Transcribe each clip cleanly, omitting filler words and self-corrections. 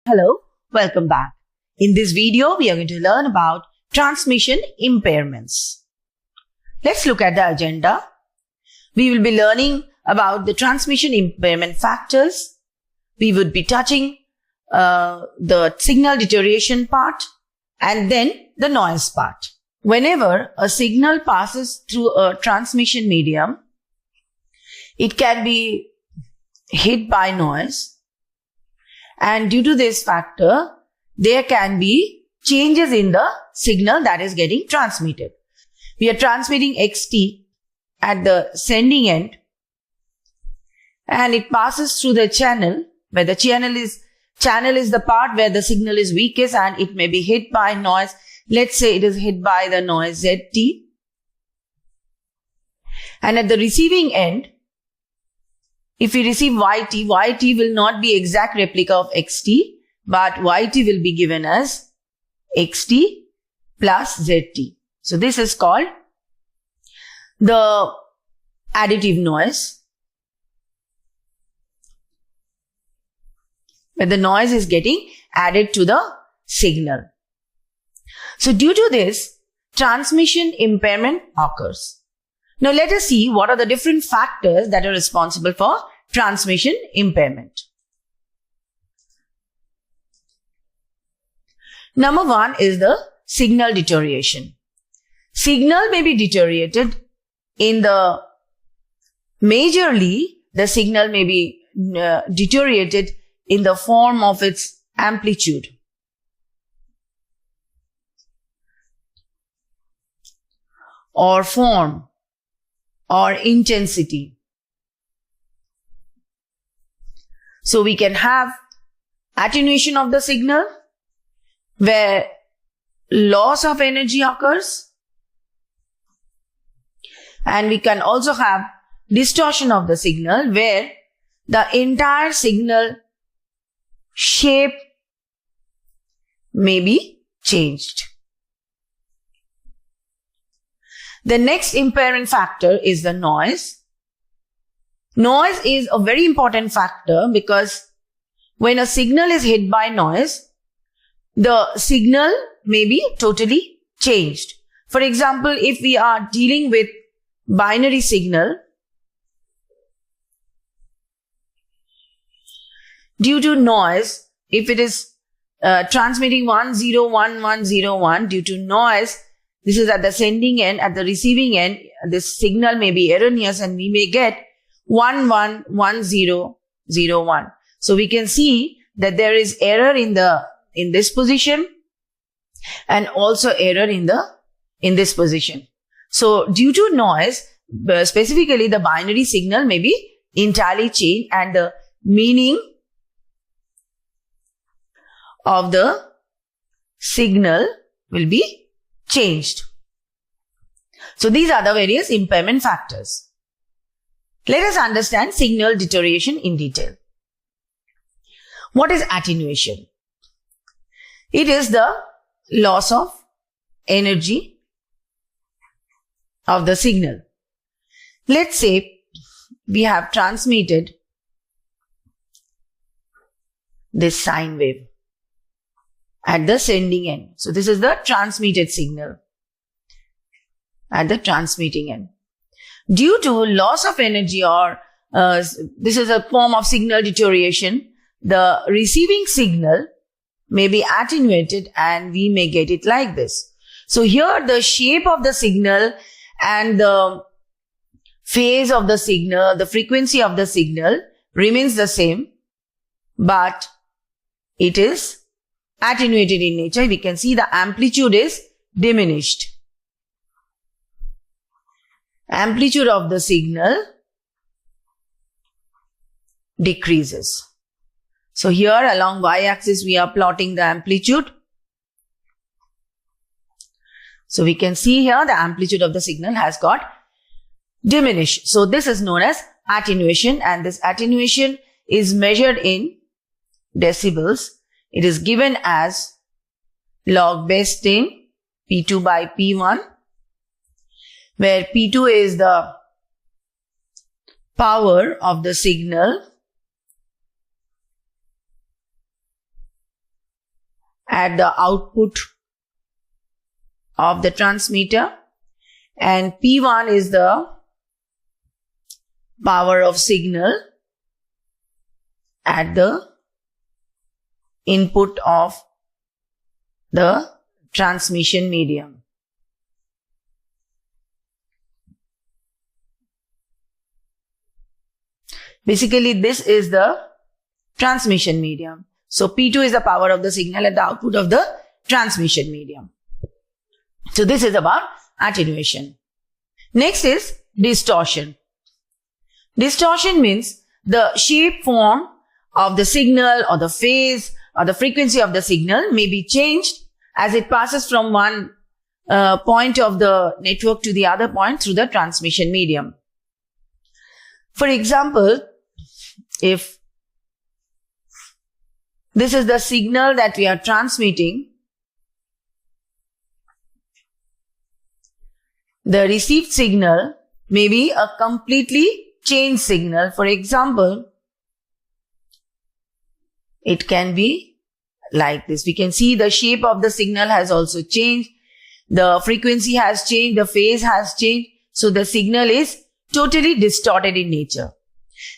Hello, welcome back. In this video, we are going to learn about transmission impairments. Let's look at the agenda. We will be learning about the transmission impairment factors. We would be touching the signal deterioration part and then the noise part. Whenever a signal passes through a transmission medium, it can be hit by noise. And due to this factor, there can be changes in the signal that is getting transmitted. We are transmitting XT at the sending end and it passes through the channel where the channel is the part where the signal is weakest and it may be hit by noise. Let's say it is hit by the noise ZT. And at the receiving end, if we receive YT will not be exact replica of XT, but YT will be given as XT plus ZT. So this is called the additive noise, where the noise is getting added to the signal. So due to this, transmission impairment occurs. Now let us see what are the different factors that are responsible for transmission impairment. Number one is the signal deterioration. Signal may be deteriorated majorly the signal may be deteriorated in the form of its amplitude. Or form. Or intensity. So we can have attenuation of the signal where loss of energy occurs, and we can also have distortion of the signal where the entire signal shape may be changed. The next impairment factor is the noise. Noise is a very important factor because when a signal is hit by noise, the signal may be totally changed. For example, if we are dealing with binary signal, due to noise, if it is transmitting 101101 due to noise, this is at the sending end. At the receiving end, this signal may be erroneous and we may get 111001. So we can see that there is error in this position and also error in this position. So due to noise, specifically the binary signal may be entirely changed and the meaning of the signal will be changed. So these are the various impairment factors. Let us understand signal deterioration in detail. What is attenuation? It is the loss of energy of the signal. Let's say we have transmitted this sine wave at the sending end. So this is the transmitted signal at the transmitting end. Due to loss of energy or this is a form of signal deterioration, the receiving signal may be attenuated and we may get it like this. So here the shape of the signal and the phase of the signal, the frequency of the signal remains the same, but it is attenuated in nature. We can see the amplitude is diminished. Amplitude of the signal decreases. So here along y-axis we are plotting the amplitude. So we can see here the amplitude of the signal has got diminished. So this is known as attenuation, and this attenuation is measured in decibels. It is given as log base 10 P2 by P1, where P2 is the power of the signal at the output of the transmitter, and P1 is the power of signal at the input of the transmission medium. Basically, this is the transmission medium. So P2 is the power of the signal at the output of the transmission medium. So this is about attenuation. Next is distortion. Distortion means the shape, form of the signal or the phase or the frequency of the signal may be changed as it passes from one point of the network to the other point through the transmission medium. For example, if this is the signal that we are transmitting, the received signal may be a completely changed signal. For example, it can be like this. We can see the shape of the signal has also changed. The frequency has changed. The phase has changed. So the signal is totally distorted in nature.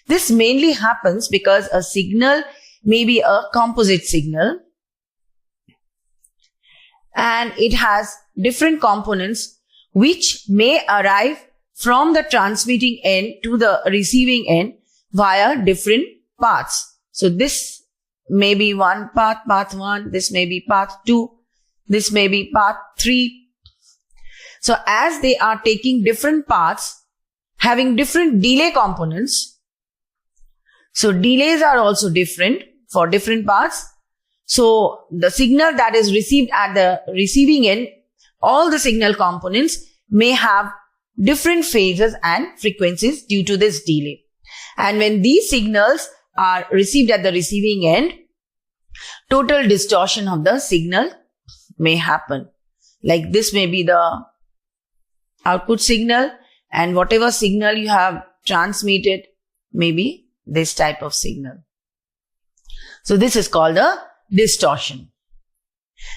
This mainly happens because a signal may be a composite signal and it has different components which may arrive from the transmitting end to the receiving end via different paths. So this may be one path, path 1, this may be path 2, this may be path 3. So as they are taking different paths, having different delay components, so delays are also different for different paths. So the signal that is received at the receiving end, all the signal components may have different phases and frequencies due to this delay. And when these signals are received at the receiving end, total distortion of the signal may happen. Like this may be the output signal, and whatever signal you have transmitted may be this type of signal. So this is called the distortion.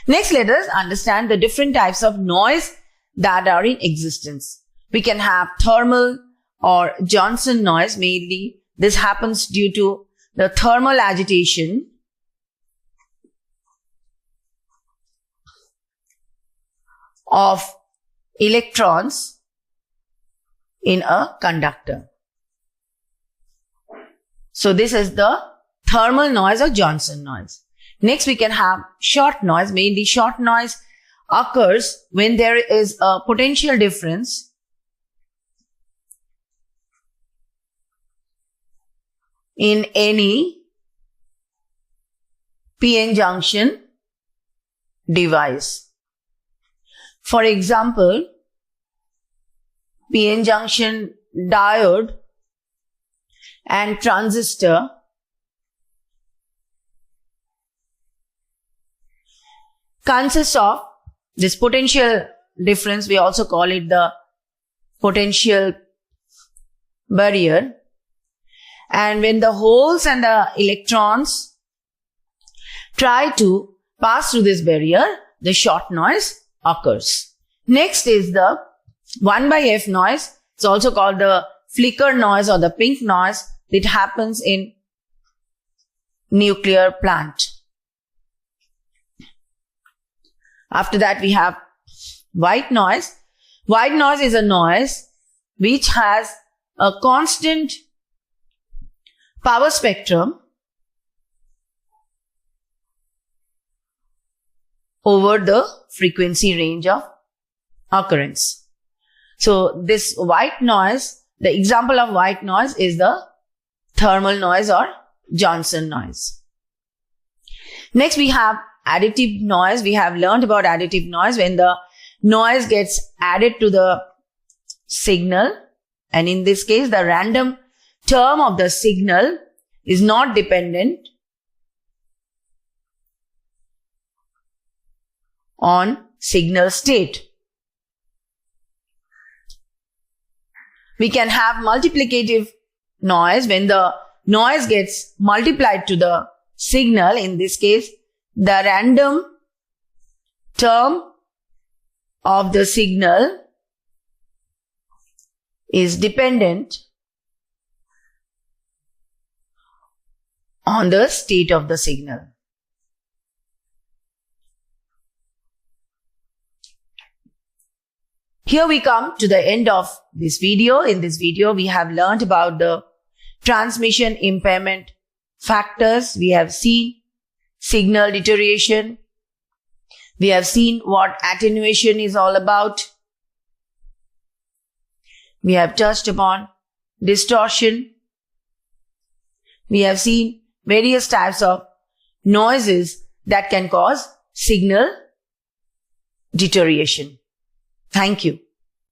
Next, let us understand the different types of noise that are in existence. We can have thermal or Johnson noise. Mainly this happens due to the thermal agitation of electrons in a conductor. So this is the thermal noise or Johnson noise. Next, we can have short noise. Mainly short noise occurs when there is a potential difference in any PN junction device. For example, PN junction diode and transistor consists of this potential difference. We also call it the potential barrier. And when the holes and the electrons try to pass through this barrier, the short noise occurs. Next is the 1/f noise. It's also called the flicker noise or the pink noise. It happens in nuclear plant. After that, we have white noise. White noise is a noise which has a constant power spectrum over the frequency range of occurrence. So this white noise, the example of white noise is the thermal noise or Johnson noise. Next, we have additive noise. We have learned about additive noise when the noise gets added to the signal, and in this case the random term of the signal is not dependent on signal state. We can have multiplicative noise when the noise gets multiplied to the signal. In this case, the random term of the signal is dependent on the state of the signal. Here we come to the end of this video. In this video, we have learned about the transmission impairment factors. We have seen signal deterioration. We have seen what attenuation is all about. We have touched upon distortion. We have seen various types of noises that can cause signal deterioration. Thank you.